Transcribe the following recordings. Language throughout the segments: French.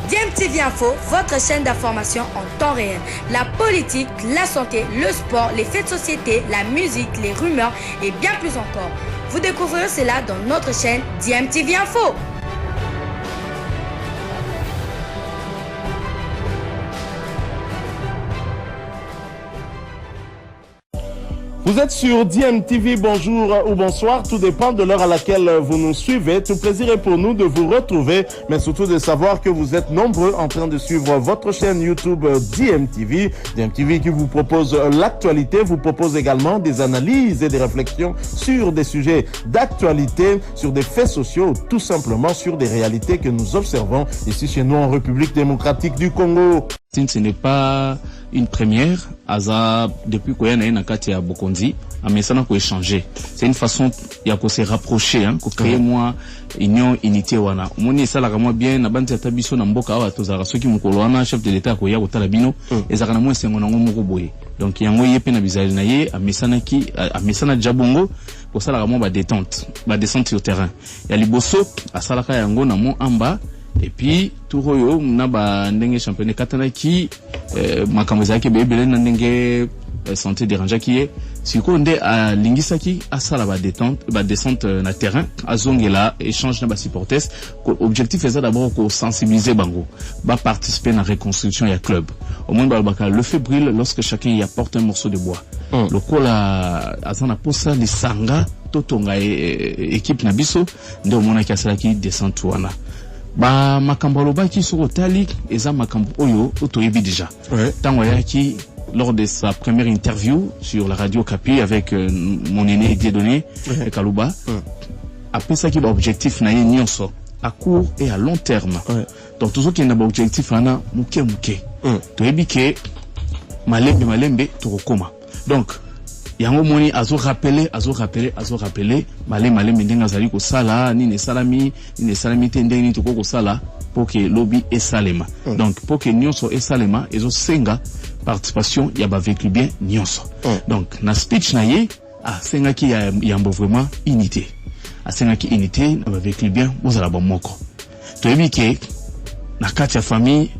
DMTV Info, votre chaîne d'information en temps réel. La politique, la santé, le sport, les faits de société, la musique, les rumeurs et bien plus encore. Vous découvrirez cela dans notre chaîne DMTV Info. Vous êtes sur DMTV, bonjour ou bonsoir, tout dépend de l'heure à laquelle vous nous suivez. Tout plaisir est pour nous de vous retrouver, mais surtout de savoir que vous êtes nombreux en train de suivre votre chaîne YouTube DMTV. DMTV qui vous propose l'actualité, vous propose également des analyses et des réflexions sur des sujets d'actualité, sur des faits sociaux, tout simplement sur des réalités que nous observons ici chez nous en République démocratique du Congo. Ce n'est pas une première, depuis qu'on a une carte à Bokondi, mais ça n'a pas échangé. C'est une façon de se rapprocher, de créer moi union, unité wana. Moni ça la vraiment bien na bande ta biso na mboka wa tozara soki mukolo wana chef de l'état ko ya ko tala bino ezaka na mwense ngona ngomoko boye. Donc yango yepe na bizali na ye a mesana jabongo ko sala vraiment ba descente sur terrain. Ya liboso asalaka yango na mo amba. Et puis tout royo na ba ndenge championnat katana ki makambo zaki bebele na ndenge santé dérangeant qui est sikonde a lingisaki asala ba descente na terrain azongela échange na ba supporters. Objectif est d'abord ko sensibiliser bango ba participer na reconstruction ya club au moins ba le fait brûle lorsque chacun y apporte un morceau de bois. Le kola azana posa lisanga totonga équipe na biso ndo mona ki asala ki descente wana. Ba makambo lobaki sur tali eza makambo oyo otoyebi déjà. Tango yaki lors de sa première interview sur la radio Kapi avec mon aîné Dieudonné Kalouba. Après ça qui ba objectif na nyonso à court et à long terme. Donc toujours qui na ba objectif ana muke. Toyebi ke malembe torokoma. Donc yango moni azo rappeler malembe ndenga zali ko sala ni ne salami te ndeni to ko sala pour que lobby et salema. Donc pour que nyonso et salema ezo senga participation ya ba vécu bien nyonso. Donc na speech na ye senga ki ya mbo vraiment unité. Senga ki unité na ba vécu bien bozala ba moko. To yebi ke na kati ya famille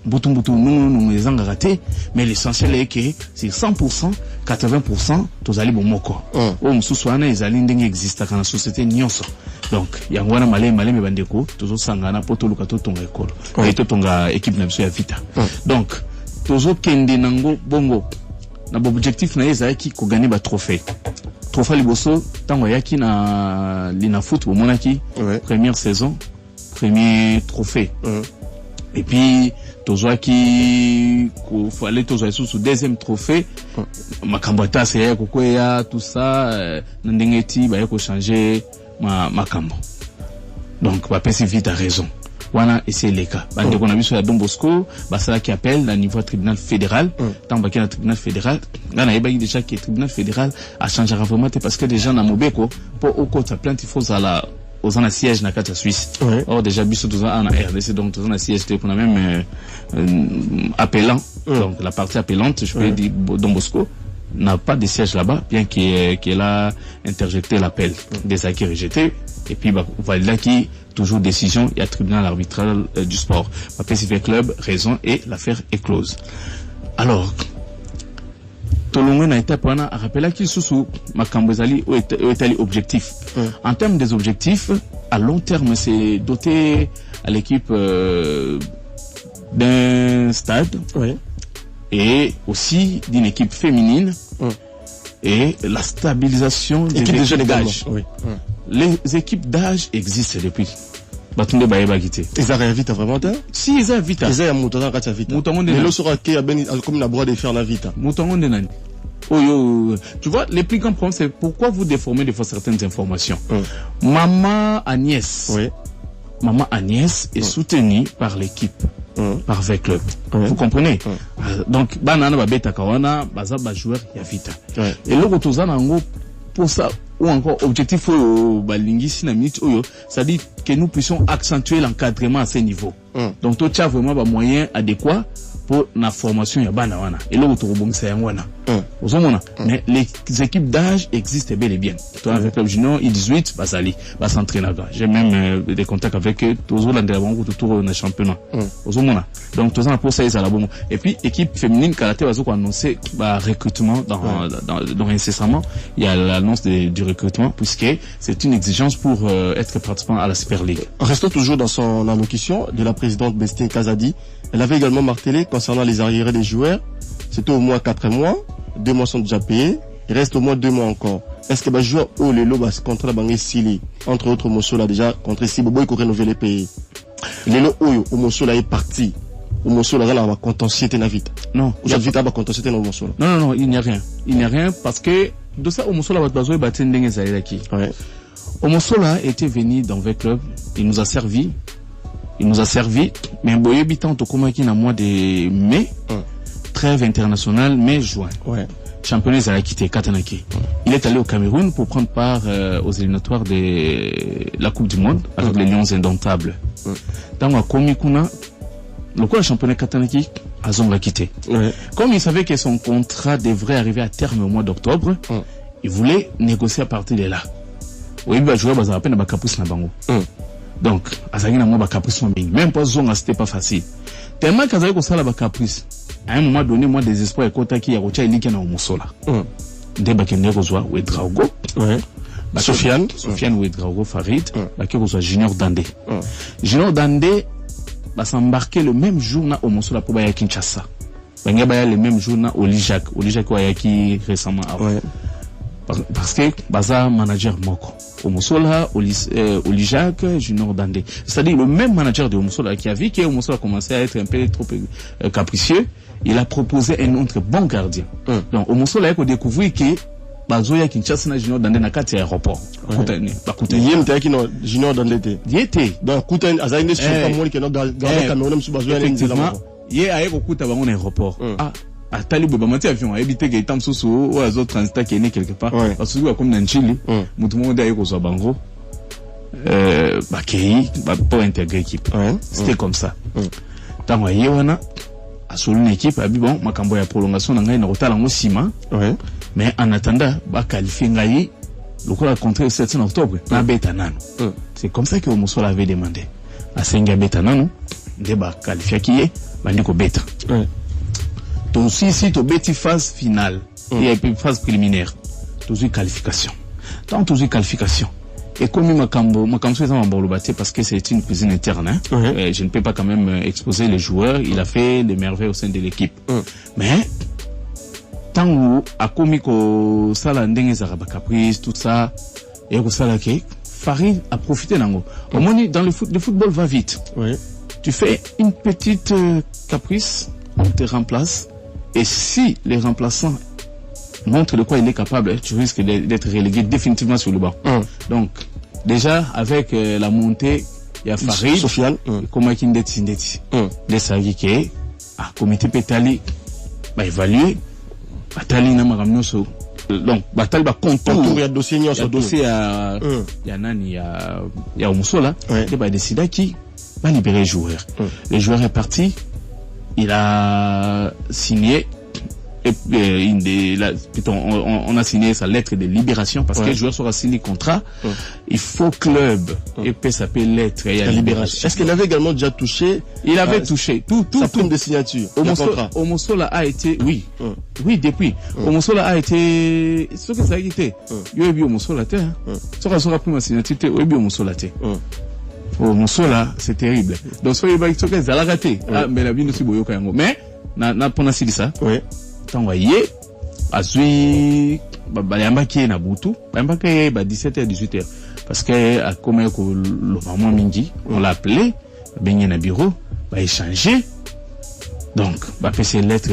Butumbutu nous les avons ratés, mais l'essentiel est que c'est 100%, 80%, tous allez bon moko. On sousouana les alines d'eng existent dans la société nyonso. Donc il y a un malé mais bandeko, tous sangana poto lukato tonga école, et tonga équipe na ya vita. Donc tous kende nango bongo. Na objectif na yeza ki ko gagner ba trophée. Trophée liboso tango yaki na lina foot au monaki première saison, premier trophée. Et puis tozoa qui fallait tozoa sous deuxième trophée makambata c'est kokoya tout ça ndengeti ba yako changer makambo. Donc ba pesi vite a raison. Wana essayer les cas. Bande ko na biso ya Don Bosco ba sala qui appelle na niveau tribunal fédéral. Tant ba na tribunal fédéral, ngana yeba déjà que tribunal fédéral a changé vraiment parce que des gens na mobeko pour au côté plainte il faut à aux en siège na kata Suisse. Or déjà biso tous en RDC donc tous en siège pour la même appelant. Donc la partie appellante, je peux dire Don Bosco n'a pas de siège là-bas bien qu'elle a interjecté l'appel des acquis rejetés et puis voilà qui toujours décision il y a tribunal arbitral du sport. PCV club raison et l'affaire est close. Alors Tolongwe na étape wana a rappelé qu'il sous makambozali ou est objectif. En termes des objectifs, à long terme, c'est doter à l'équipe d'un stade et aussi d'une équipe féminine et la stabilisation des équipes d'âge. Les équipes d'âge existent depuis. Batunde Baeba Gité. Ils arrivent vite vraiment là? Si, ils arrivent vite. Ils arrivent à Katia vite. Mais le sera qui a comme la droit de faire la vite. Moutongon de Nani. Tu vois, les plus grands problèmes, c'est pourquoi vous déformez des fois certaines informations. Maman Agnès. Maman Agnès est soutenue par l'équipe. Par V-Club. Vous comprenez? Donc, banana ba beta kawana, baza ba joueur ya vita. Et le retour nango pour ça ou encore objectif balingisi na minute oyo, ça dit que nous puissions accentuer l'encadrement à ce niveau. Donc tu as vraiment ba moyen adéquat pour la formation ya bana wana. Et le retour bon c'est wana. Mais les équipes d'âge existent bel et bien. Toi, avec club junior, I18, Basali, va s'entraîner là-bas. J'ai même des contacts avec eux, tous autour du championnat. Donc, tous pour ça, ils ont la bonne. Et puis, équipe féminine, Karaté, va annoncer, recrutement dans incessamment. Il y a l'annonce du recrutement, puisque c'est une exigence pour être participant à la Super League. Restons toujours dans son allocution de la présidente Bestine Kazadi. Elle avait également martelé concernant les arriérés des joueurs. C'était au moins 4 mois. 2 mois sont déjà payés. Il reste au moins 2 mois encore. Est-ce que les joueurs au Lelo va se contrat la Sili, entre autres Mosola déjà contre Sibo Boy pour rénover les pays. Lelo au Mosola est parti. Au Mosola va contentieux na vite. Non, aujourd'hui va contentieux na Mosola. Non, il n'y a rien. Il n'y a rien parce que de ça au Mosola va besoin battre ndenge zaïraki. Ouais. Au Mosola était venu dans le club, il nous a servi, mais Boye bitan to komaki na mois de mai. Trêve internationale mai-juin. Ouais. Championnat a quitté Katanaki. Il est allé au Cameroun pour prendre part aux éliminatoires de la Coupe du Monde avec les Lions indomptables. Dans la Komikuna, le championnat Katanaki a zonga quitté. Comme il savait que son contrat devrait arriver à terme au mois d'octobre, il voulait négocier à partir de là. Oui, il va jouer à peine à Kapus na bango. Donc, à Zagina moi Kapus même pas zonga c'était pas facile. Tellement qu'à Zagina ça la Kapus. À un moment donné, moi, désespoir et kota qui a retiré l'Iké na Omosola. Débakende Rozoa ou Edraogo. Sofiane ou Edraogo Farid. Baké Rozoa Junior Dandé. Junior Dandé va s'embarquer le même jour na Omosola pour Baya Kinshasa. Banga Baya le même jour na Olijak. Olijak ou Ayaki récemment avant. Parce que Baza manager Moko. Omosola, Olijak, Junior Dandé. C'est-à-dire le même manager de Omosola qui a vu que Omosola commençait à être un peu trop capricieux. Il a proposé un autre bon gardien. Donc, Omosola a découvert que Bazoya Kinshasa na Junior Dandé na kati aéroport. Yem te kino Junior Dandé. Yete. Donc, Kouten azaine sur pas moi qui no garder Cameroun sur Bazoya effectivement. Yé a écouté avant aéroport. Ah, Talibou Bamati avion a évité que Tam Soso ou Azo Transita qui est né quelque part. Parce que comme dans Chili, Moutoumou d'ailleurs au Bango, Bakei, pour intégrer l'équipe. C'était comme ça. Tant que Yéwana a sur une équipe, a dit bon, ma cambo ya prolongation n'a rien à en Sima. Mais en attendant, ba qualifier Ngaï, le coup a contre le 7 octobre, na Betanano. C'est comme ça que Omosola avait demandé. À Senga Betanano, débat qualifié qui est, Bandiko Beta. Donc si tu bêtis phase finale et puis phase préliminaire, tu qualification. Tant tu qualification. Et comme ma cambo c'est en Borlobate parce que c'est une cuisine interne. Hein? Je ne peux pas quand même exposer les joueurs. Il a fait des merveilles au sein de l'équipe. Mais tant où à komiko sala ndenge zaraba caprice tout ça et au sala ke Farid a profité d'ango. Au moins dans le football va vite. Tu fais une petite caprice, on te remplace. Et si les remplaçants montrent de quoi il est capable, tu risques d'être relégué définitivement sur le banc. Donc, déjà, avec la montée, il y a Farid, Sofiane, comment il Tindeti. Les Sagike, à comité Pétali, va évaluer, Batali n'a maramnoso. Donc, Batali va contour, il y a dossier, il y a Nani, il y a Omosola, il va décider qui va libérer le joueur. Le joueur est parti. Il a signé, on a signé sa lettre de libération parce que le joueur sera signé contrat. Il faut club et puis ça peut lettre et libération. Est-ce qu'il avait également déjà touché? Il avait touché tout sa prime de signature. Omosola a été, oui, depuis. Omosola a été, ce que ça a été. Il y a eu Omosola te, ce que sera prime de signature, il y a eu Omosola te. Mosola, c'est terrible. Donc, soyez pas que ça l'a raté. Mais la vie ne s'y boyo quand même. Mais, na pona si ça. Tant voyez, azui, bayamba qui est na butu, bayamba qui est 17h, 18h. Parce que, à comme le maman Mingi, on l'a appelé, baigné na bureau, va échanger. Donc, va faire ses lettres,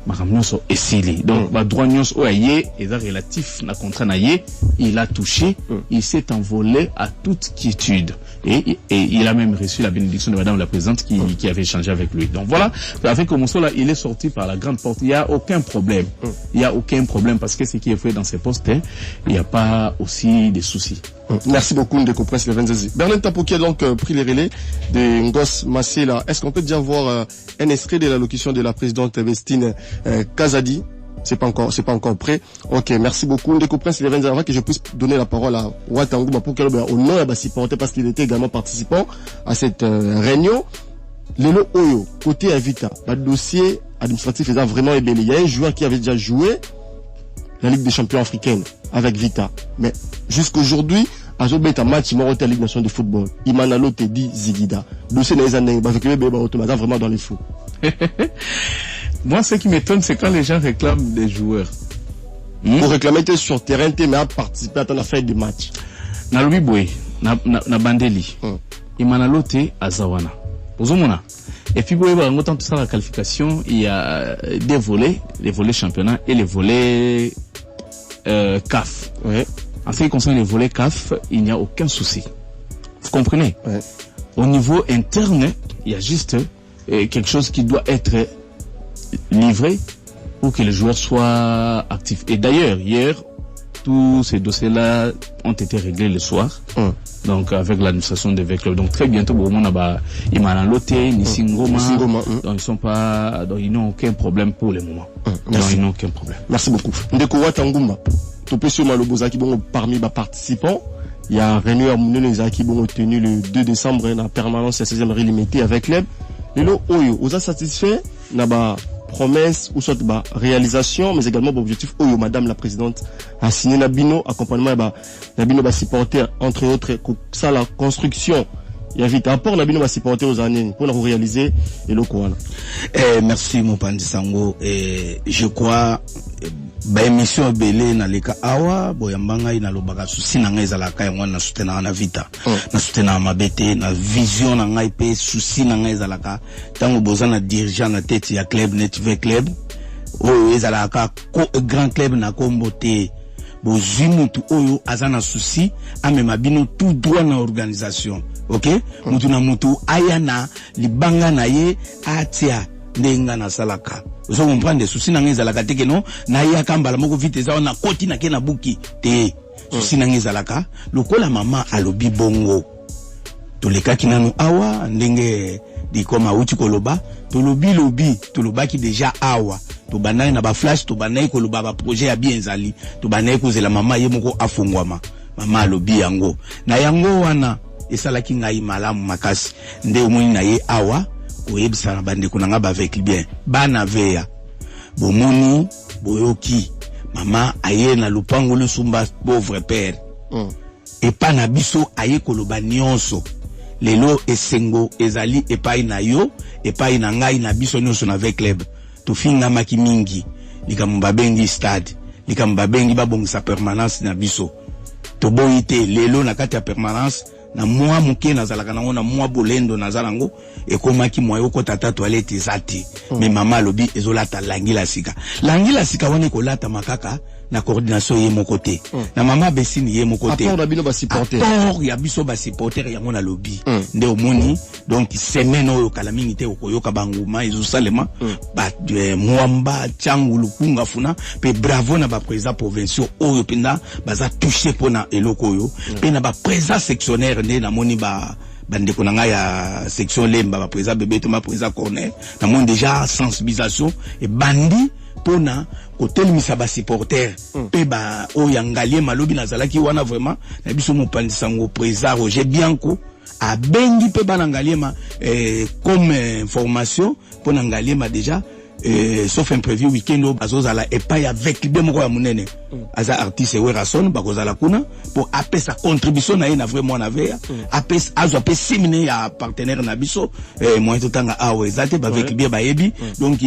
Maramnyoso Essili. Donc, droit nyos oye, et relatif na contrat naye, il a touché, il s'est envolé à toute quiétude. Et il a même reçu la bénédiction de Madame la Présidente qui avait échangé avec lui. Donc voilà, avec Omosola, il est sorti par la grande porte. Il n'y a aucun problème. Il n'y a aucun problème parce que ce qui est fait dans ces postes, il n'y a pas aussi de soucis. Merci beaucoup, Ndeko Prince Levenzazi. Bernard Tapo qui a donc pris les relais de Ngos Massela. Est-ce qu'on peut déjà voir un extrait de l'allocution de la présidente Bestine Kazadi c'est pas encore prêt. Ok, merci beaucoup. Ndeko Prince, il avant que je puisse donner la parole à Watanguma pour qu'elle au nom de supporter parce qu'il était également participant à cette réunion. Lelo Oyo, côté Avita, le dossier administratif est vraiment ébélé. Il y a un joueur qui avait déjà joué la Ligue des champions africaine avec Vita. Mais jusqu'aujourd'hui, Azobe est un match moroté à la Ligue nationale de football. Imanalo te dit Zigida. Dossier n'est vraiment dans les fous. Moi, ce qui m'étonne, c'est quand les gens réclament des joueurs. Pour réclamer sur terrain, mais à participer à ton affaire de match. Na Louis Boy, na Bandeli. Imanalo te Azawana. Ozomona. Et puis, pour tout ça, la qualification, il y a des volets, les volets championnat et les volets CAF. Ouais. En ce qui concerne les volets CAF, il n'y a aucun souci. Vous comprenez? Ouais. Au niveau interne, il y a juste quelque chose qui doit être livré pour que les joueurs soient actifs. Et d'ailleurs, hier, tous ces dossiers-là ont été réglés le soir. Donc, avec l'administration des clubs. Donc, très bientôt, ils m'ont loté, ni Singoma. Donc, ils sont pas, donc, ils n'ont aucun problème pour le moment. Donc, ils n'ont aucun problème. Merci beaucoup. Ndeko Watanguma. Topé sur Maloboza qui bon parmi les participants. Il y a un réunion à Mouneneza qui bon tenu le 2 décembre en permanence à 16e limitée avec l'EB. Lelo Oyo, vous a satisfait? N'a promesse ou soit réalisation, mais également objectif Oyo, madame la présidente a signé Nabino, accompagnement Nabino va supporter entre autres ça la construction. Il y a vite apport Nabino va supporter aux années pour la réaliser et le Kouana. Merci mon Pandisango et je crois émission belé na leka awa boyambanga ina lobaka susi na ngai zalaka yango na soutenir na vita na soutenir mabete na vision na ngai pe susi na ngai zalaka tango bozana dirigeant na tête ya club netve club oyo ezalaka grand club na kombote bozimutu oyo azana susi amema bino tout droit na organisation. OK mutu na mutu aya na libanga na ye atia ndenga na salaka. Vous comprenez des soucis dans la teke non na ya kambala moko vite za na koti na ke na buki te soucis dans zalaka lokola mama alobi bongo to le kaki nanu awa ndenge di koma uti koloba to lobi to lobaki déjà awa to banai na ba flash to banai koloba ba projet ya bien zali to banai ko zela mama ye moko afungwama mama alobi yango na yango wana esalaki ngai malamu makasi nde omoni na ye awa oyebisa na bande kunanga ba avec bien bana veya bomoni boyoki mama aye na lupango le sumba pauvre père et pa na biso aye koloba nyonso lelo esengo ezali epai na yo epai na ngai na biso nyonso na avec club to finga maki mingi likamba bengi stade likamba bengi babongisa permanence na biso to boyite lelo na kati ya permanence na moi muke nazalaka nango na moi bolendo nazalango ekomaki moyo ko tata toilette zati mais mama lobi ezolata langi la sika wana ko lata makaka na coordination ye mokote na mama besini ye mokote apport na bino ba supporter apport ya biso ba supporter yango na lobi nde omoni donc semaine oyo kala mingi te okoyoka banguma ezosalema ba mwamba changu lukunga funa pe bravo na ba président provinciaux oyo penda baza touché pona eloko oyo pe na ba président sectionnaire nde na moni bandeko na ngai ya section lemba ba président bébé to ma président corner na moni déjà sensibilisation et bandi pona kotelimisa ba supporter pe ba oyangalie malobi nazalaki wana vraiment na biso mopandisango président Roger Bianco a bengi pe banangaliema comme information pona ngaliema déjà sauf imprévu week-end au bazozala et pas avec bien moko ya munene aza artiste werason bakozala kuna pour appeler sa contribution na ina vraiment na veya appeler azo appeler séminaire ya partenaire na biso moyen totanga awe zate ba avec bien ba yebi donc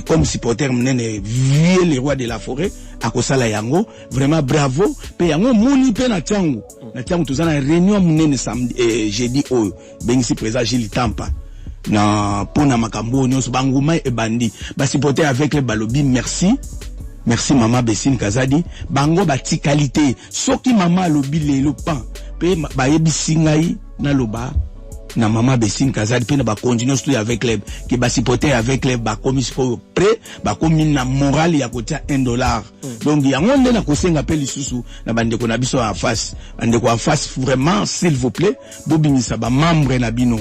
comme supporter munene vieux les rois de la forêt akosala yango vraiment bravo pe yango moni pe na tiangu tozana réunion munene samedi jeudi oyo bengisi président Gilles Tampa na pona makambo nyonso banguma e bandi ba supporter avec le balobi merci mama Besine Kazadi bango bati qualité soki mama lobi lelo pan pe ba yebisi ngai na loba na mama Besine Kazadi pe na ba continuer tout avec club ki ba supporter avec club ba komisiko prêt ba komi na moral ya kotia $1 donc yango nde na kosenga pe lisusu na bandeko na biso en face bandeko en face vraiment s'il vous plaît bobimisa ba membre na bino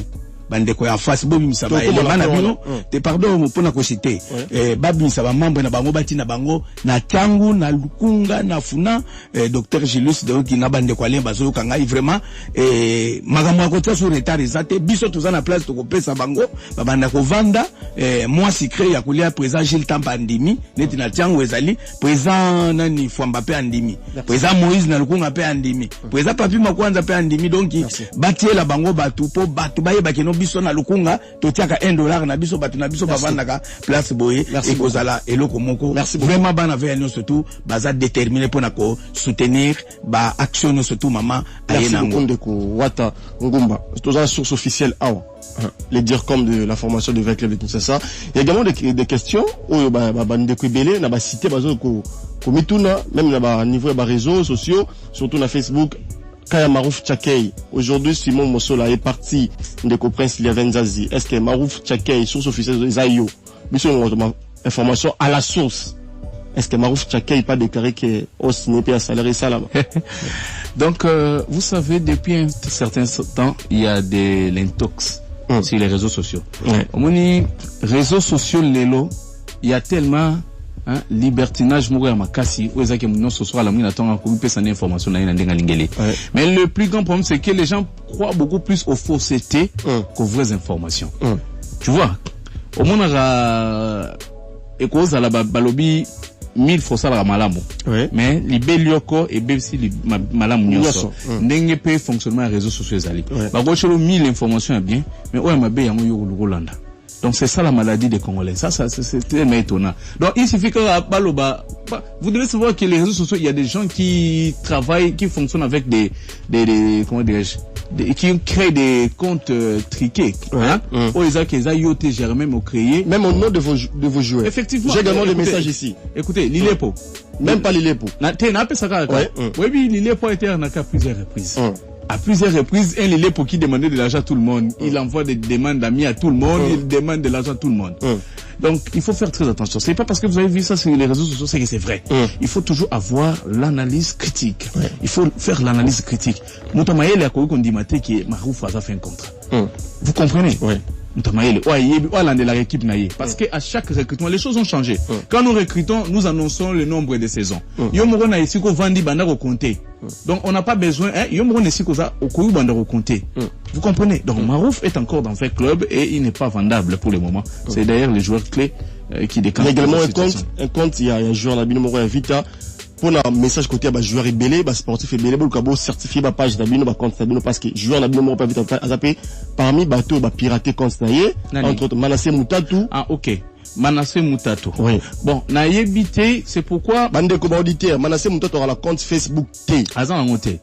bandeko ya face bobi misaba élément na bino te pardon pona ko citer babi misaba membre na bango bati na bango na tangu na lukunga na funa docteur Gilus donc na bandeko alien bazo kanga vraiment magambo ya kotia sur retard ezate biso toza na place to ko pesa bango babanda ko vanda moi secret ya kulia président Gilles Tampa andimi neti na tangu ezali président nani Fwamba pe andimi président Moïse na lukunga pe andimi président Papi Makwanza pe andimi donc batie la bango batu po batu baye bakeno biso na lukunga totiaka $1 na biso batu na biso bavandaka place boye ekozala eloko moko vraiment bana veille surtout baza déterminé pour nako soutenir ba action surtout maman ayenango ndeko wata ngumba toza source officielle awa les dire comme de la formation de Vert Club de Kinshasa. Il y a également des questions où ndeko belé na ba cité bazo ko mituna même na niveau des réseaux sociaux surtout na Facebook. Kaya Marouf Tchakei, aujourd'hui Simon Mossola est parti de Prince Liavenzazi. Est-ce que Marouf Tchakei, source officielle de Zayo, information à la source, est-ce que Marouf Tchakei pas déclaré que au signé un salaire salam? Donc, vous savez, depuis un certain temps, il y a de l'intox sur les réseaux sociaux. Au moins, réseaux sociaux, l'élo, il y a tellement libertinage moko ya makasi oza ke muno ce soir la mine attend ko pesa na information na ndenga lingeli. Mais le plus grand problème c'est que les gens croient beaucoup plus aux faussetés qu'aux vraies informations. Tu vois, au monara ekoza la balobi 1000 fossa la malamu. Mais libelioko et bebsi malamu nyoso. Ndenge pe fonctionnement des réseaux sociaux ezali. Ba go cholo 1000 informations est bien, mais oya mabe yango yo Rolanda. Donc c'est ça la maladie des Congolais. Ça c'est tellement étonnant. Donc il suffit que vous devez savoir que les réseaux sociaux, il y a des gens qui travaillent, qui fonctionnent avec des comment dirais-je, qui créent des comptes triqués. Oh ils ont géré même au créer. Même au nom de vos joueurs. Effectivement. J'ai également des messages ici. Écoutez, Lilepo. Même pas Lilepo. Oui, Lilepo a été en cas plusieurs reprises. À plusieurs reprises, un Lilepo qui demandait de l'argent à tout le monde. Il envoie des demandes d'amis à tout le monde. Il demande de l'argent à tout le monde. Donc, il faut faire très attention. C'est pas parce que vous avez vu ça sur les réseaux sociaux, c'est que c'est vrai. Il faut toujours avoir l'analyse critique. Il faut faire l'analyse critique. Moutamaïle a qu'on dit maté qui Marouf a fait un contrat. Vous comprenez? Moutamaïle, de la équipe naïe. Parce que à chaque recrutement, les choses ont changé. Quand nous recrutons, nous annonçons le nombre de saisons. Yomoro na ici ko vandi banda ko compter. Donc on n'a pas besoin, Yomoro na ici ko za okoyu banda ko compter. Vous comprenez? Donc Marouf est encore dans un club et il n'est pas vendable pour le moment. C'est d'ailleurs les joueurs clés qui décantent. Il y a également un compte, il y a un joueur Nabino Moro Vita. Pour un message côté à joueur ébélé, sportif ébélé, pour le certifier ma page Nabino, compte Nabino, parce que joueur Nabino Moro Vita a zappé parmi bateau, piraté compte naïe, entre autres Manassé Moutatou. Ah, ok. Manassé Moutatou. Oui. Bon, naïe bité, c'est pourquoi. Bande comme auditeur, Manassé Moutatou aura la compte Facebook T. Azan a monté.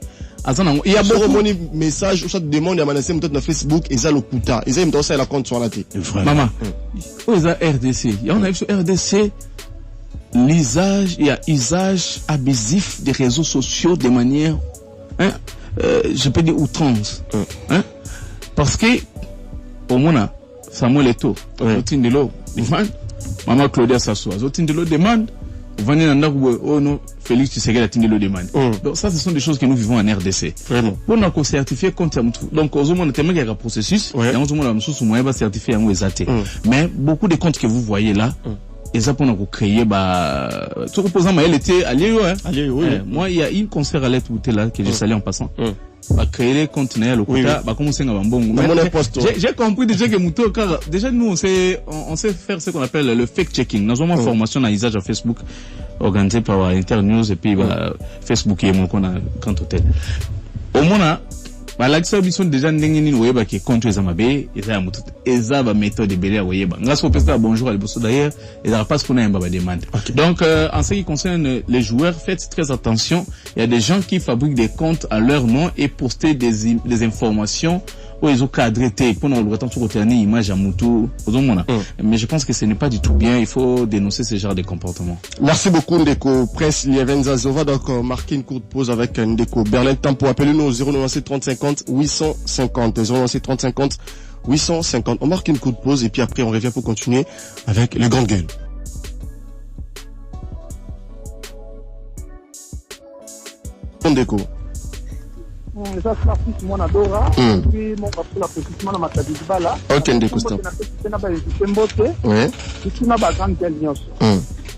Il y a beaucoup de messages où ça demande à Manassé Moutatou na Facebook, et ça le Kouta. Et ça, il me donne ça la compte sur la T. Maman. Où est RDC? Il y en a eu sur RDC. L'usage, il y a usage abusif des réseaux sociaux de manière, je peux dire outrance. Parce que, au moins, Samuel Eto'o, Zotindelo demande, Maman Claudia Sassoua, Zotindelo demande, Vanina Ndagwe, oh non, Félix Tshisekedi Tindelo demande. Donc ça, ce sont des choses que nous vivons en RDC. Vraiment. Pour nous certifier compte, donc, aux hommes, il y a un processus, il y a un moyen de certifier un exaté. Mais beaucoup de comptes que vous voyez là, et ça pour nous créer tout reposant mais elle était allié moi il y a une concert à l'aide où là que j'ai salé en passant va créer les comptes na le quota va commencer à bon j'ai compris déjà que Mouto car déjà nous on sait faire ce qu'on appelle le fact checking nous avons une formation à usage à Facebook organisée par Internews et puis Facebook et mon qu'on a quand hôtel au moins l'accès mission déjà ndenge nini oyeba ke compte ezamabe eza mutu eza ba méthode belé oyeba ngaso pesa bonjour à l'ebosso d'ailleurs et ça passe pour ba demande. Donc en ce qui concerne les joueurs, faites très attention, il y a des gens qui fabriquent des comptes à leur nom et poster des informations où ils ont cadré pour nous le temps sur une image à mutu mais je pense que ce n'est pas du tout bien, il faut dénoncer ce genre de comportement. Merci beaucoup Ndeko Prince Lievenza. On va donc marquer une courte pause avec Ndeko Berlin Tempo. Appelez-nous au 097 30 50 850 097 30 50 850. On marque une courte pause et puis après on revient pour continuer avec les grandes gueules. Ndeko. ça c'est l'artiste mon adora puis mon papa la petite mana matadi bala OK ndeko stop na ba mbote ouais c'est na ba grande nyos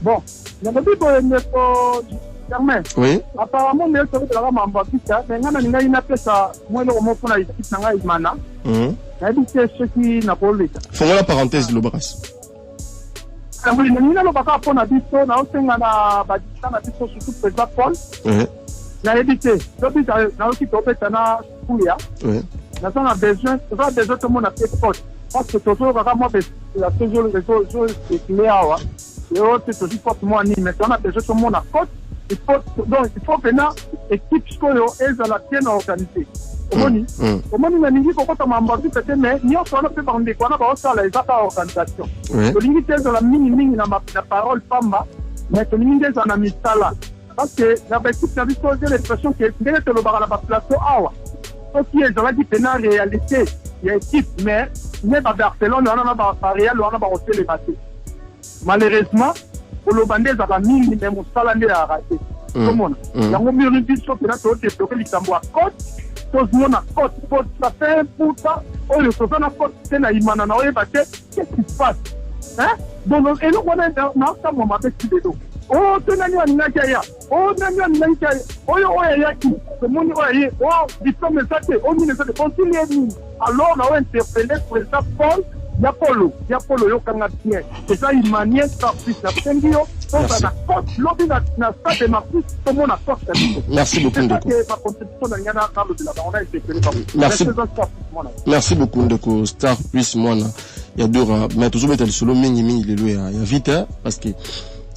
bon na ba bibo ndeko Germain oui apparemment mais ça va mamba pita mais ngana ninga ina pesa mwelo ko mofuna ikiti nanga imana na bise ceux na polita fongola la parenthèse le bras oui nina lo baka pona biso na osenga na badisa na biso surtout président Paul na ebité donc na aussi topeta na kuya na ça on a besoin tout le monde a fait poste parce que toujours vraiment la toujours les cléawa et autres aussi porte moi ni mais on a besoin tout le monde a côte il faut que na équipe scoyo ezala bien organisée omoni na ningi kokota mambazi pete mais nyonso wana mpe bandeko wana baosala eza ka organisation tolingi te ezala mingi na parole pamba mais tolingi nde ezala na misala parce que na baéquipe na biso j'ai l'impression que ndenge tolobaka na baplateau awa soki ezalaki pena réalité ya équipe mais ne babarcelone wana na bareal wana bakotelema te malheureusement koloba nde ezalaka mingi me mosala nde ya rate tomona yango miri biso pena toodebloke likambo ya cote tozomona cote ça fait un pourtant oyo toza na cote te na imana na oyeba te qu'est-ce qui se passe donc eloko wana naotamwa mabe ti lelo oh te nani waningaki aya oh nani waningaki aya oyo oyo ayaki tomoni oyo aye oh diplôme eza te omini eza te bonsili ye nini alors nao interpele président Paul ya polo yokanga bien eza imanien sarfis na sengi yo toza na cote lobi na stade de martis tomona cote merci beaucoup ndeko ma contribution na ngana na lobela on a interpele merci beaucoup ndeko star plus mwana ya dora mais tozobeta lisolo mingi lelo ya vite parce que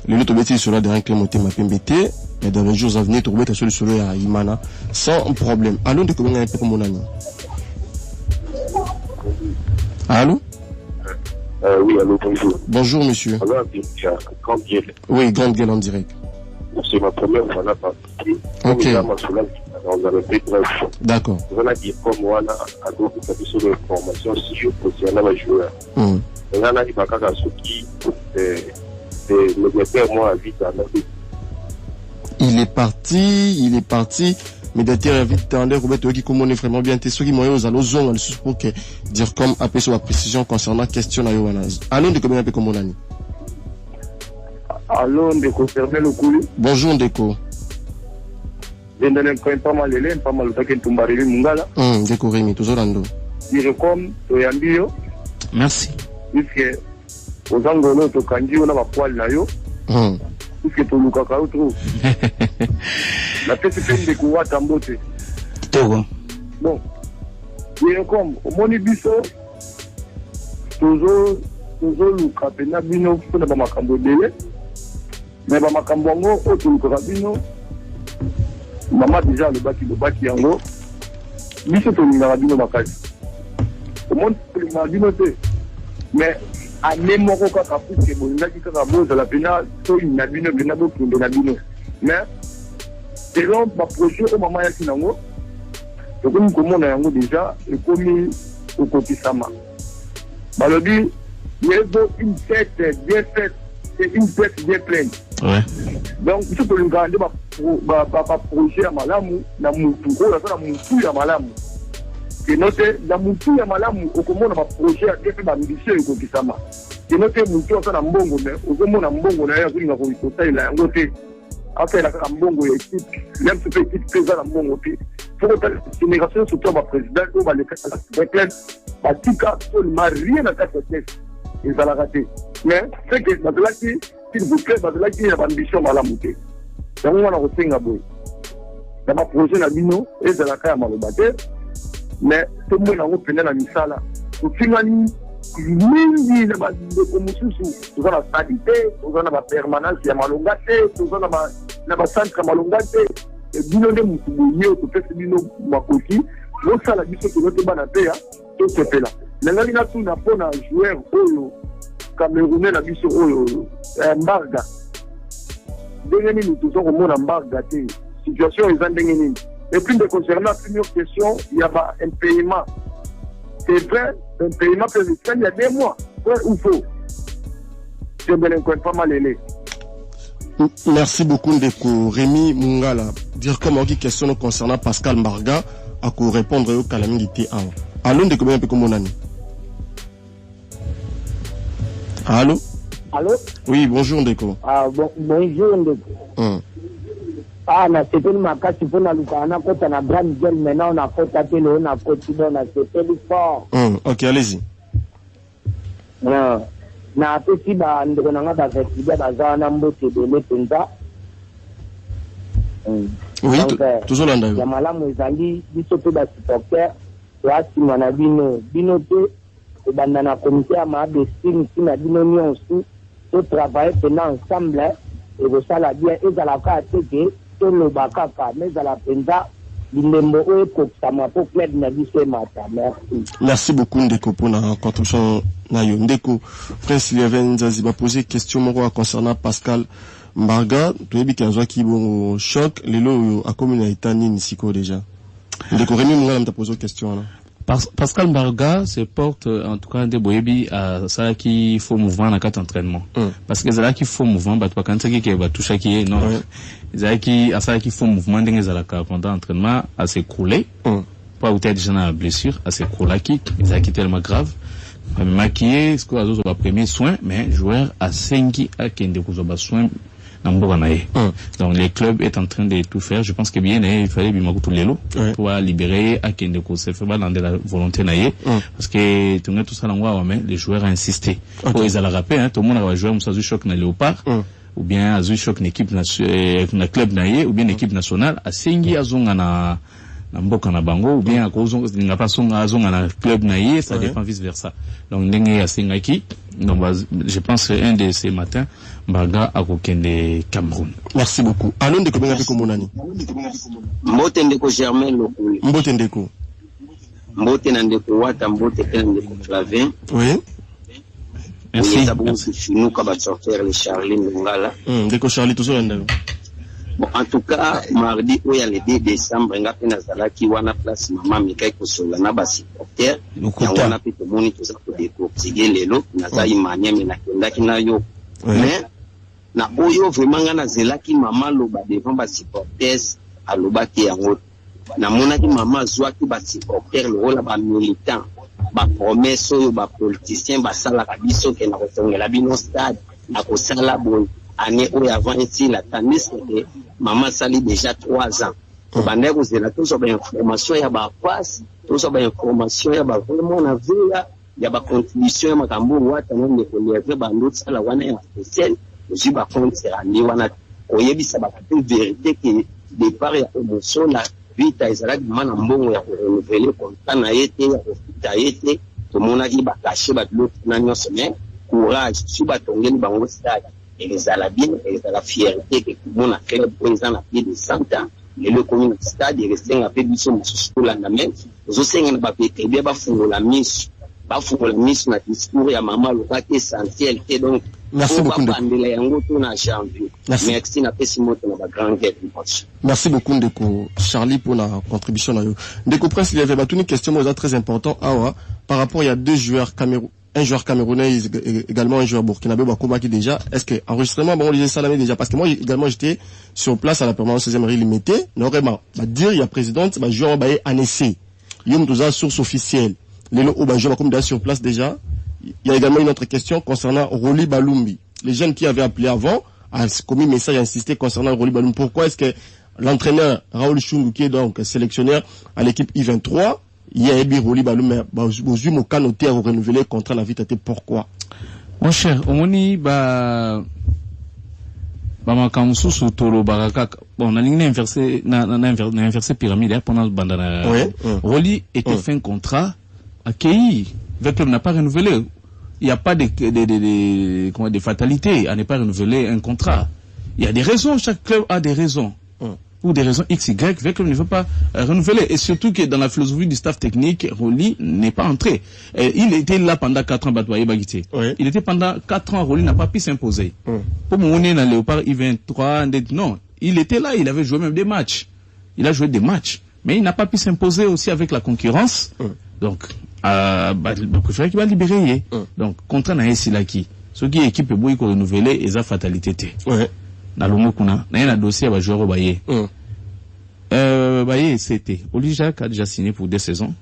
lelo tobeti lisolo de Clément Mapembete mais dans les jours à venir tobeta sur lisolo ya imana sans problème allons de comment un peu comme monani allô oui, allô, bonjour. Bonjour, monsieur. Alors, Grande Gueule. Oui, Grande Gueule en direct. C'est ma première fois là, parce que ok. On a le fait bref. D'accord. On a dit comme moi, à d'autres sur l'information, si je posais un joueur. On a dit que ce qui le médiateur, moi, vite à la vie. Il est parti. Médiateur vite en l'air, Robert qui commande vraiment bien. T'es ceux qui m'ont eu aux allons pour que dire comme après sur la précision concernant question à Yohanaz. Allons de combien un peu comme on a dit. Allons de conserver le coulis. Bonjour Ndeko. Je ne pas mal l'élève, pas mal de temps Tumbari Mungala. Ndeko Rémi, toujours Ando. Dire comme Toyambio. Merci. Puisque aux Angolo, to Kanji, on a ma poil na yo. Puisque tu luka kautru. La tête peine de couwa tambote. Togo. Bon. Dire comme au monibiso. Toujours luka pena bino pour na makambo dele. Mais ba makambo ngo o tu luka bino. Maman déjà le baki yango. Biso to linga bino makasi. Au monde linga bino te. Mais à n'importe quoi que bon là qui ka boza la pena to ina bino pena bo kunde na bino. Mais selon ma projet au maman ya kinango. Donc nous comment yango déjà et comme au côté sama. Balobi il y a une tête bien faite et une tête bien pleine. Ouais. Donc il faut que nous gardions ba projet à malamu na mutu ko la mutu ya malamu. Et noter la mutu ya malamu okomona ba projet à faire ba ambition ko kisama. Et noter mutu na mbongo mais okomona mbongo na ya kulinga ko ikotai la yango te. Après la mbongo ya équipe, même si équipe présent na mbongo te. Faut que la génération surtout ba président ko ba le faire ba tika sur rien à tête tête. Ils va la rater. Mais c'est que dans la qui s'il vous plaît dans la qui a ambition malamu te. Donc on a reçu un boy. Dans ma projet na bino et de la kaya malobate. Mais tout le monde a repris la misala. Au final, mingi na ba de mususu, tout ça la stabilité, tout ça la permanence ya malongate, tout ça na ba centre malongate. Et bino de musubu tout fait bino makoki. Lo sala biso to notre bana pe ya, tout se fait là. Nanga na tout na pona joueur oyo Camerounais na biso oyo Mbarga. Dengeni nous tous on mona Mbarga te. Situation est en dengeni. Et puis, concernant la première question, il y a un paiement. C'est vrai, un paiement prévu il y a 2 mois. Ouais, ou faux. Je ne pas mal aimé. Merci beaucoup, Ndeko Rémi Mungala. Dire comment qui question concernant Pascal Mbarga. à répondre au calamité T1. Allô, de combien comme on a dit? Allô? Allô? Oui, bonjour Ndeko. Bonjour Ndeko. C'était le macaque, il faut na côté na Brand Girl, maintenant on a fait à télé, on a continué, on a fait le fort. Ok, allez-y. Na petit ba ndeko na ngata festival baza na mbote de lepenza. Oui, toujours là. Ya malamu ezali biso pe ba supporter, wasi mwana bino te banda na comité ya mabe sing na bino nyonso to travailler pendant ensemble et vous ça la bien ezalaka teke to lo bakaka mais à la penza bilembo oyo kokisama po club na biso mata. Merci beaucoup Ndeko pour la contribution na yo. Ndeko, Prince Lieven Zaziba posé question concernant Pascal Mbarga, tu as dit qu'il y a qui bon choc, les lots à communauté nini siko déjà. Ndeko Rémi Mungala m'a posé question là. Pascal Mbarga se porte en tout cas des boyebi à ça qui faut mouvement dans quatre entraînements. Parce que ça qui faut mouvement bah pas quand ça qui va toucher qui non. Ça qui à ça qui faut mouvement dans les alaka pendant l'entraînement à s'écrouler. Pas ou déjà na blessure à s'écrouler qui ça qui tellement grave. Maquiller ce qu'on a premier soin mais joueur à 5 à qui ne cause pas soin. Donc les clubs est en train de tout faire. Je pense que bien il fallait bien tout les lots pour libérer à qui ne cause pas dans de la volonté naïe parce que tout ça mais les joueurs ont insisté. Pour ils allaient rappeler tout le monde va jouer comme ça du choc na Léopard ou bien à du choc une équipe na club naïe ou bien une équipe nationale à Sengi à zonga na mboka na bango ou bien à cause n'a pas son à zonga na club naïe ça dépend vice versa. Donc ndenge à Sengaki donc je pense que un de ces matins Mbarga a kokende Cameroun. Merci beaucoup. Allons de combien avec Monani. Mbote ndeko Germain Lokuli. Mbote ndeko. Mbote na ndeko Wata mbote pena ndeko Flavin. Oui. Merci. Nous quand va sortir les Charlie Ngala. Ndeko Charlie toujours là. Bon en tout cas mardi où il y a le 2 décembre nga pena zalaki wana place mama Mikai kosola na ba supporter. Ya wana pete moni to za ko deko lelo na za imanya mena kendaki na yo. Mais na oyo vraiment nga na zelaki mama loba devant ba supporters alobaki yango na monaki mama zwaki ba supporter le rôle ba militant ba promesse oyo ba politicien ba sala kabiso ke na kotongela bino stade na kosala bon année oyo avant ici la tamis que mama sali déjà 3 ans banda ko zela to so ba information ya ba passe to so ba information ya ba vraiment na villa ya ba contribution ya makambo wata nne ko lever ba ndot sala wana ya spécial aussi ba compte randi wana oyebisa ba vérité que départ ya promotion la vita ezalaki mana mbongo ya renouveler contrat na yete ya profita yete to monaki ba cacher ba lot na nyonso mais courage si ba tongeli bango stade et les ala bien et la fierté que tout monde a fait présent à pied de 100 ans le commune stade il restait un peu biso mususu la même zo senga ba pete bien ba fungola misu ba fungola misu na discours ya mama lokaki essentiel et donc merci beaucoup merci beaucoup Ndeko Charlie pour la contribution na yo. Ndeko Prince il y avait une question très importante par rapport il y a 2 joueurs un joueur camerounais également un joueur burkinabé Bakomaki déjà est-ce que enregistrement bon on disait ça déjà parce que moi également j'étais sur place à la permanence 16e limité normalement dire il y a présidente joueur en essai yom toza source officielle les lots au joueur comme déjà sur place déjà. Il y a également une autre question concernant Roli Balumbi. Les jeunes qui avaient appelé avant a commis message à insister concernant Roli Balumbi. Pourquoi est-ce que l'entraîneur Raoul Chungu qui est donc sélectionneur à l'équipe I23 il y a eu Roli Balumbi Bozu Moka noté à renouveler contre la Vita. Pourquoi? Mon cher, omoni makamusu su tolo baraka bon na ligne inversée na inversé pyramide pendant le bandana. Roli était fait un contrat accueilli. Le club n'a pas renouvelé. Il n'y a pas de fatalité à ne pas renouveler un contrat. Il y a des raisons, chaque club a des raisons. Pour des raisons X, Y, le club ne veut pas renouveler. Et surtout que dans la philosophie du staff technique, Roli n'est pas entré. Il était là pendant 4 ans, Batouaye Bagité. Il était pendant 4 ans, Roli n'a pas pu s'imposer. Pour mon dans Léopard I23, non. Il était là, il avait joué même des matchs. Il a joué des matchs. Mais il n'a pas pu s'imposer aussi avec la concurrence. Donc, préféré qu'il va libérer. Donc, contrat na Silaki. Ce qui est équipe peut renouveler et sa fatalité. Dans le mot qu'on a, il y a un dossier à jouer au baillet. C'était. Olijak a déjà signé pour 2 saisons.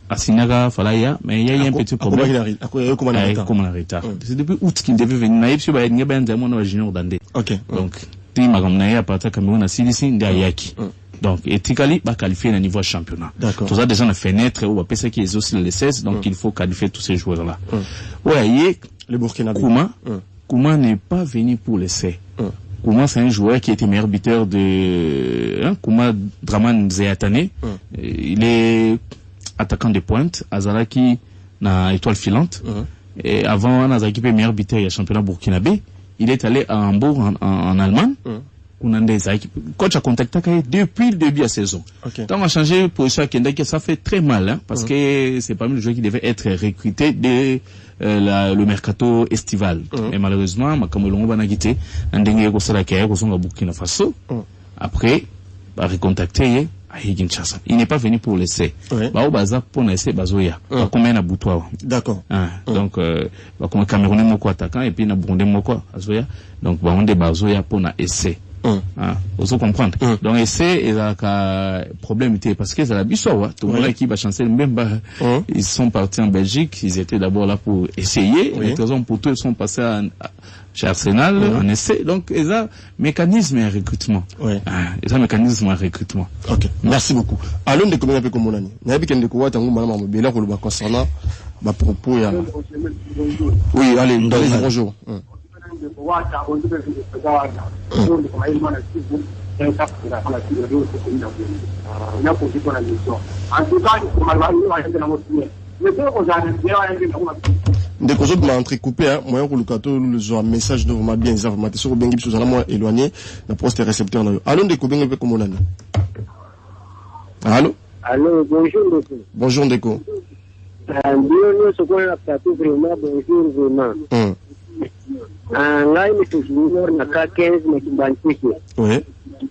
Asinaga Falaya, mais il y a eu un petit problème. Comment on retard. C'est depuis août qu'il devait venir. Naïf sur Baïd Ngaben Zamon junior d'Andé. Ok. Donc, Timagam Naya à partir Cameroun à Sidisi Ndiayaki. Donc, éthiquement, va qualifier à niveau championnat. D'accord. Tout ça, déjà, une fenêtre où on peut qui est aussi les 16, donc il faut qualifier tous ces joueurs-là. Ouais, le Burkinabé. Kouma n'est pas venu pour l'essai. Kouma, c'est un joueur qui était meilleur buteur de, Kouma Draman Zéatane. Il est attaquant de pointe, Azaraki na étoile filante. Et avant, Azaraki était meilleur buteur, il y a championnat burkinabé. Il est allé à Hambourg, en Allemagne. Coach a contacté depuis le début de la saison. Quand on a changé position à Kendaki, ça fait très mal, parce que c'est parmi les joueurs qui devaient être recrutés dès le mercato estival. Et malheureusement, Makamolongo Banagite, Ndenge Kosala Kaya Kosonga Burkina Faso, après, va recontacter il n'est pas venu pour l'essai. Bah, baza pour l'essai, bazoya. Combien na boutoir. D'accord. Donc, bah, comme Camerounais moko attaquant, et puis na Burundais moko azoya. Donc, bah, on est bazoya pour na essai. Vous comprendre. Donc, essai, il y a un problème, parce que c'est la bissoa, tout le monde qui va chancer même, ils sont partis en Belgique, ils étaient d'abord là pour essayer, les raisons pour tout, ils sont passés chez Arsenal, en essai, donc, il y a un mécanisme à recrutement. Il y a un mécanisme à recrutement. Ok. Merci beaucoup. Allons de combien de peu comme on a dit. N'a pas qu'un de quoi, tant que madame Amobela, qu'on le concernant, ma propos, oui, allez, bonjour. Des causes de entrecoupé, moi, pour le cateau, le message de vous bien, ça m'a sur bien sous moi éloigné, la poste récepteur. Allons de combien de comme on a dit. Allô? Allô, bonjour, Ndeko. Bonjour, Ndeko. Nous, ce qu'on a plateau vraiment, bonjour, vraiment. Ngai ni tujunor na ka 15 na kibanchiki. Oui.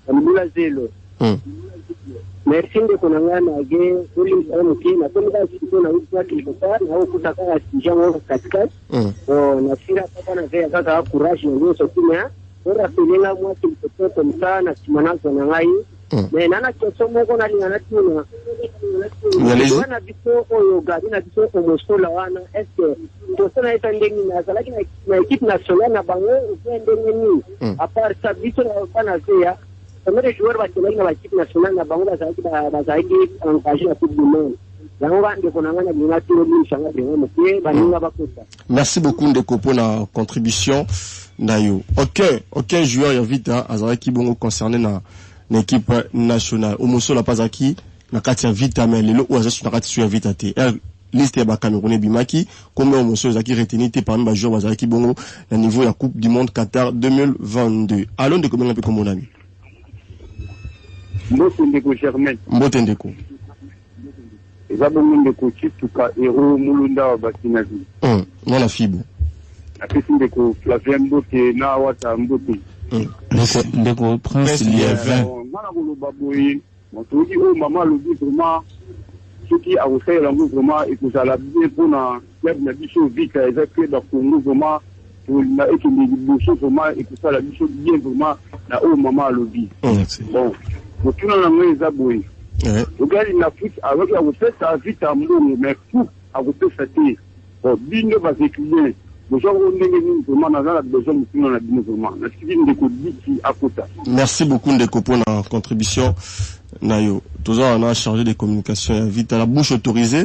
Ambula zelo. Merci Ndeko na ngana age uli msamu kina kwa siku na upa kilipata na kutaka asijango katikati. Na sira papa na vya kaka courage ndio sokina. Ora pelela mwa kilipata mtana simanazo na ngai. Mais nana kisomo kona lingana tuna. Wana biso oyo gari na biso omosola wana est-ce tosana ita ndengi na salaki na équipe nationale na bango ndengi ni à part ça biso na bana zea comme les joueurs batela na équipe nationale na bango bazaki engagé na coupe du monde. Merci beaucoup Ndeko pour la contribution. Aucun joueur invite à Azaraki Bongo concerné na l'équipe nationale. Omoso la Pazaki, na katia vita mais lelo ou azasu na katia vita te. Liste ya ba Camerounais bimaki, combien Omoso Zaki retenu parmi ba joueurs Azaraki Bongo na niveau ya Coupe du monde Qatar 2022. Allons de combien un peu comme on a mis. Mbotendeko Germain. Mbotendeko. Ezabo Ndeko Chituka Hero Mulunda wa Bakinazi. Non la fibre. Apesi Ndeko Flavien Mbote na wata Mbote. Ndeko Prince Liévin. Ngana koloba boye, motoki o mama lobi vraiment soki akosala yango vraiment ekozala bien mpona club na biso vita eza club ya Congo vraiment na ekende liboso vraiment ekosala biso bien vraiment na o mama alobi. Bon, motuna nango eza boye. Ogali na foot avec akopesa vita mbongo mais tout akopesa te. Bon, bino basekilien merci beaucoup Ndeko pour la contribution. Nayo, toujours on a chargé de communication vite à la bouche autorisée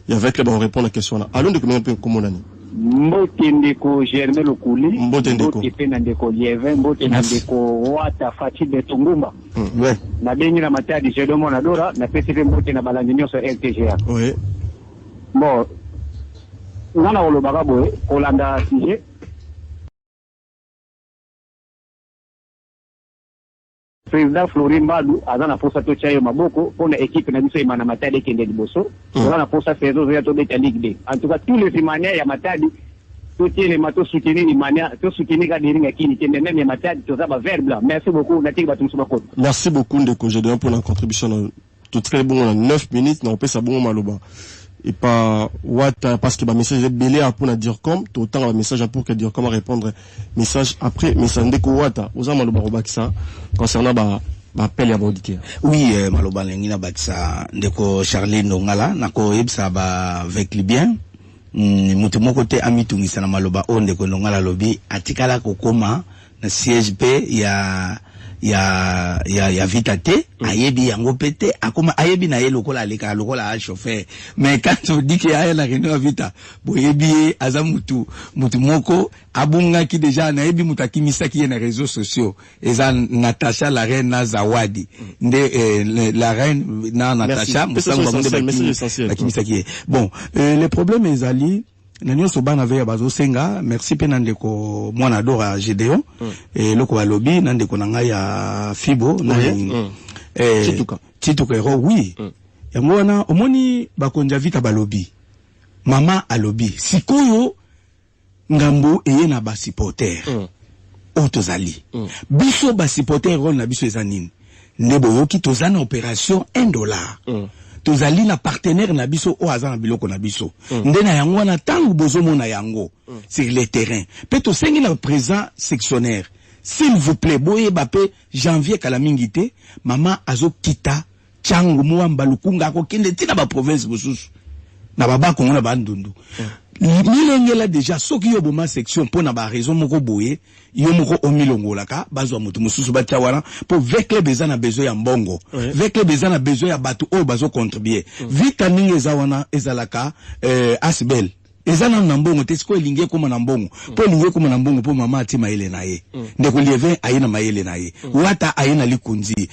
et avec les bons répondre à la question là. Allons de combien peu comme on a dit. Mbotendeko Germain Lokuli. Mbotendeko. Mbotendeko Liévin. Mbotendeko Wata Fati de Tungumba. Ouais. Na bengi na matadi Jedomo na Dora na PCV Mbote na balandi nyonso LTGA. Oui. Bon. Ngana olobaka boye kolanda sujet président Florine Badou azana posa to chayo maboko pona équipe na biso imana matadi kende liboso azana posa saison ya to beta Ligue 2 en tout cas tous les imania ya matadi to tiene mato soutenir imania to soutenir ka diringa kini kende même ya matadi to za ba vert blanc. Merci beaucoup natinga batumso bako. Merci beaucoup Ndeko Gédéon pour la contribution tout très bon en 9 minutes na pesa bon maloba. Et pas Wata parce que le message est belé pour la dire comme tout autant le message pour que dire comment répondre message après message Ndeko Wata aux amalo barobakisa concernant appel ya Baudité. Oui, maloba lengi na batsa ndeko Charlie Ndongala nako yebsa ba avec bien. Mutu moko te amitungisa na maloba o ndeko Ndongala lobi atikala kokoma na CSP ya vita te ayebi yango pete akoma ayebi na ye lokola aleka lokola a chauffeur mais quand on dit qu'il y a la réunion vita boyebi aza mutu moko abunga ki déjà na yebi mutakimisa ki na réseaux sociaux eza Natacha la reine na Zawadi nde la reine na Natacha musango bakimisa ki bon les problèmes ezali nanyo sobana veya bazo senga merci pe nandeko mwana dora Gédéon loko balobi nandeko nanga ya Fibo na Chituka ro oui yango wana omoni bakonja vita balobi mama alobi sikoyo ngambo eye na ba supporter otozali biso ba supporter role na biso ezanini ndebo yoki tozana opération $1 tozali na partenaire na biso o azana biloko na biso ndena yango wana tangu bozomo na yango sur le terrain pe to sengi na présent sectionnaire s'il vous plaît boye bape janvier kala mingite mama azo kita changu muamba lukunga ko kende tina ba province bosusu na baba kongo na bandundu milongela déjà soki yo boma section pona ba raison moko boye yo moko omilongola ka bazwa mutu mususu batia wana po vekle bezana besoin ya mbongo vekle bezana besoin ya batu o bazo contribuer vita ningi eza wana ezalaka asbel ezana na mbongo te siko elinge koma na mbongo po elinge koma na mbongo po mama atima ile na ye ndeko lieve ayina mayele na ye wata ayina likunzi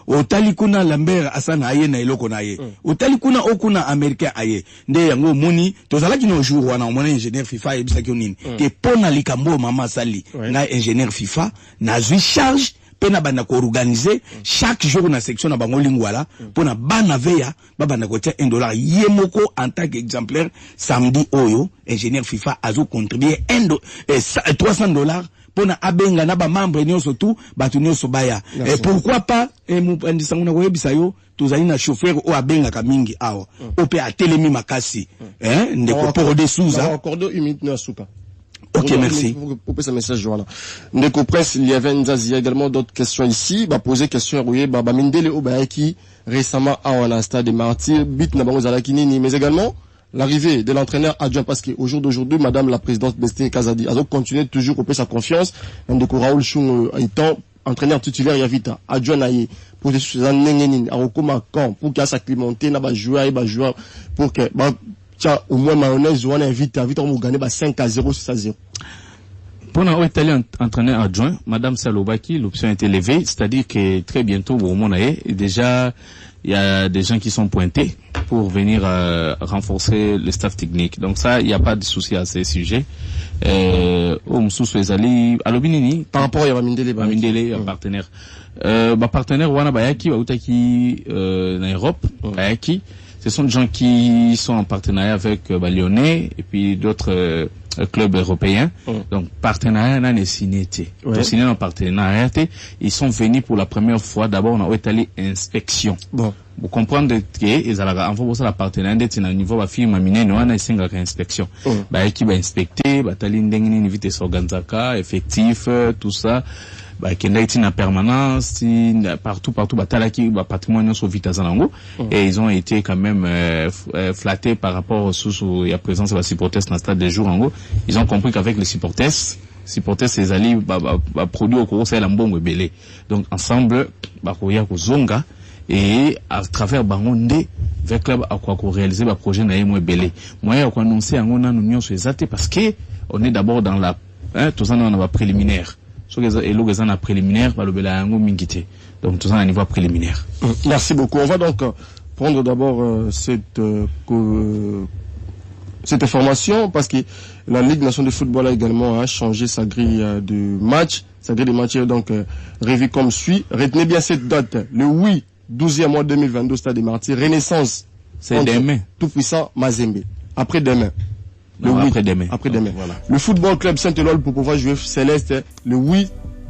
otali kuna Lambert asana ayena eloko na ye otali kuna okuna américain aye nde yango moni tozalaki no jour wana mona ingénieur FIFA ebisaki nini te pona likambo mama sali na ingénieur FIFA na zui charge pena bana ko organiser chaque jour na section na bango lingwala pona bana veya babana ko tia $1 yemoko en tant qu'exemplaire samedi oyo ingénieur FIFA azo contribuer $300 pona abenga na ba membre nyonso tout batu nyonso baya pourquoi pas mupandisa ngona ko yebisa yo tozali na chauffeur o abenga ka mingi awa ope atelemi makasi ndeko pour de souza encore 2 minutes na suka. Ok, merci. Pour ce message, voilà. Ndeko Presse, il y avait également d'autres questions ici. Bah, poser question, oui, bah, Mindele Obaaki, récemment, à un stade des martyrs, bit Nabango Zalakinini, mais également, l'arrivée de l'entraîneur adjoint, parce qu'au jour d'aujourd'hui, madame la présidente Besté Kazadi, a donc continué toujours à couper sa confiance. Ndeko Raoul Choum, étant entraîneur titulaire, Yavita, adjoint Naye, pour des choses en Nengenin, à Rokoma Camp, pour qu'il y a sa clientèle, n'a pas joué, pour que, bah, tiens, au moins, mayonnaise, on invite, on va gagner 5-0, 6-0. Pour un italien entraîneur adjoint, Madame Salobaki, l'option est élevée, c'est-à-dire que très bientôt, au moment déjà, il y a des gens qui sont pointés pour venir renforcer le staff technique. Donc ça, il n'y a pas de souci à ces sujets. Par rapport à Mindele, un partenaire. Partenaire, Wana Bayaki, Outaki, en Europe, Bayaki. Ce sont des gens qui sont en partenariat avec Lyonnais et puis d'autres clubs européens. Donc, partenariat n'a signé. Pour signer un partenariat, ils sont venus pour la première fois. D'abord, on a étalé inspection. Bon. Vous comprenez que ils ont pour ça la partenariat d'être au niveau de la firme mine, nous on a une inspection. Qui va inspecter, tali ndengini vitesse organizaka, effectif, tout ça. Qui est en permanence, partout, batalaki, patrimoine sur Vitazanango, et ils ont été quand même flattés par rapport à la présence de la supporters dans le stade des jours en gros. Ils ont compris qu'avec les supporters, ces alliés, produits au cours, c'est l'ambongo belé. Donc, ensemble, bakoya ko zonga, et à travers Bangonde, vers club, à quoi qu'on réaliser, projet na yemo belé. Moi, à quoi annoncer, à mon union sur les parce que, on est d'abord dans la, tout ça, on a préliminaire. Préliminaire, donc tout ça à un niveau préliminaire. Merci beaucoup. On va donc prendre d'abord cette information parce que la Ligue nationale de football a également changé sa grille de match. Sa grille de match est donc revue comme suit. Retenez bien cette date. Le 12e mois 2022, Stade des Martyrs. Renaissance. C'est demain. Tout puissant Mazembe. Après-demain. Après-demain. Voilà. Le Football Club Saint-Eloi pour pouvoir jouer Céleste le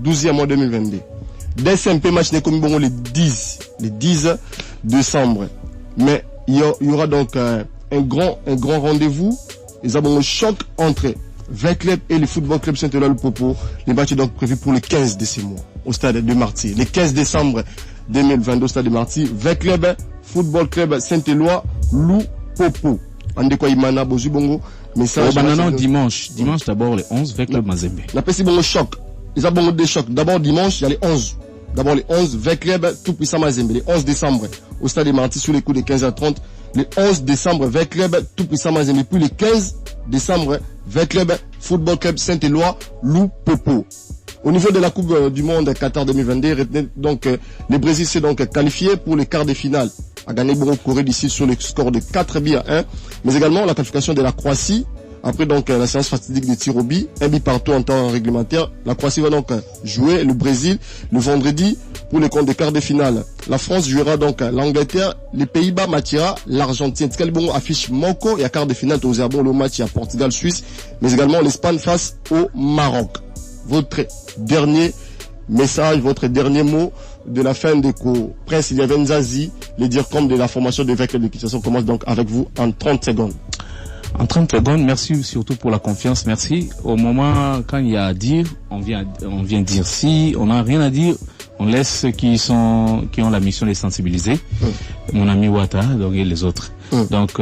12e mois 2022. DSMP match n'est comme bon le 10 décembre. Mais il y aura donc un grand rendez-vous. Ils avons un choc entre 20 clubs et le football club Saint-Éloi Lupopo. Les matchs sont donc prévus pour le 15 de ce mois au stade de Marty. Le 15 décembre 2022 au stade de Marty, 20 clubs, football club Saint-Éloi Lupopo. Ande quoi Imana Bozu Bongo. Message. Dimanche d'abord les 11, 20 clubs Mazembe. La PC Bongo choc. Les abonnés de choc. D'abord dimanche, il y a les 11. D'abord les 11, 20 clubs, tout puissant Mazembe. Les 11 décembre, au stade de Marty, sous les coups de 15h30. Les 11 décembre, 20 clubs, tout puissant Mazembe. Puis les 15 décembre, 20 clubs, football club Saint-Éloi, Lupopo. Au niveau de la Coupe du Monde Qatar 2022, retenez donc, le Brésil s'est donc qualifié pour les quarts de finale. A gagné bon Corée d'ici sur le score de 4-1. Mais également la qualification de la Croatie. Après donc la séance fatidique des tirs au but, un but partout en temps réglementaire. La Croatie va donc jouer le Brésil le vendredi pour les comptes des quarts de finale. La France jouera donc l'Angleterre, les Pays-Bas matchera l'Argentine. Quel bon affiche Moko et à quart de finale aux Herbons le match à Portugal, Suisse, mais également l'Espagne face au Maroc. Votre dernier message, votre dernier mot de la fin de cours. Prince Iliaven Zazie, les dire comme de la formation de véhicules d'équitation commence donc avec vous en 30 secondes. En 30 secondes, merci surtout pour la confiance, merci. Au moment quand il y a à dire, on vient dire. Si on n'a rien à dire, on laisse ceux qui ont la mission de les sensibiliser. Mon ami Ouattara, donc et les autres. Donc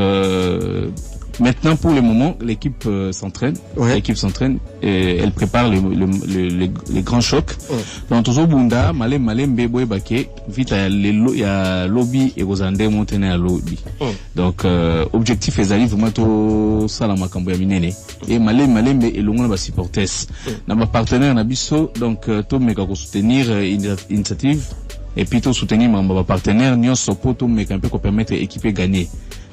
maintenant pour le moment, l'équipe s'entraîne. L'équipe s'entraîne et elle prépare les grands chocs. Donc toujours Bunda, Malem Beboe Baké, vite il y a lobby et Rosande montagne à lobby. Donc objectif est d'aller vraiment au Salama Kamboya Minene et Malem et l'on va supporter. Notre partenaire Nabiso donc tout mec à soutenir initiative et puis tout soutenir mon partenaire Nyon Sopo tout mec un peu qu'on permettre équiper gagner.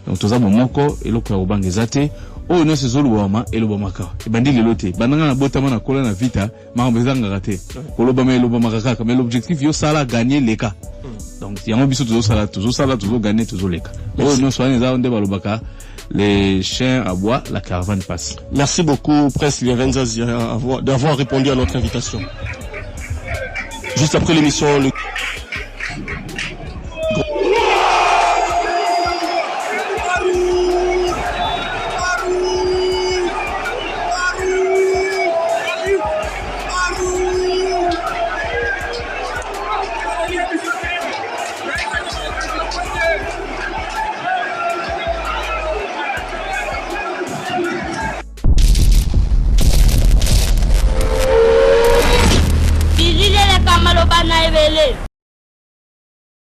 Donc tout ça momoko et l'autre au bangezate oh non c'est zoluama et l'obamaka et bandi le loté bananga na botama na kola na vita mambezanga raté pour l'obama et l'obamaka mais l'objectif yo sala gagner les cas donc il y a un biso toujours toujours gagner toujours les cas oh non soyez là on débat l'obaka les chiens à bois la caravane passe. Merci beaucoup Prince Iliaven Zazie d'avoir répondu à notre invitation. Juste après l'émission Bilile le kamalo bana ebele.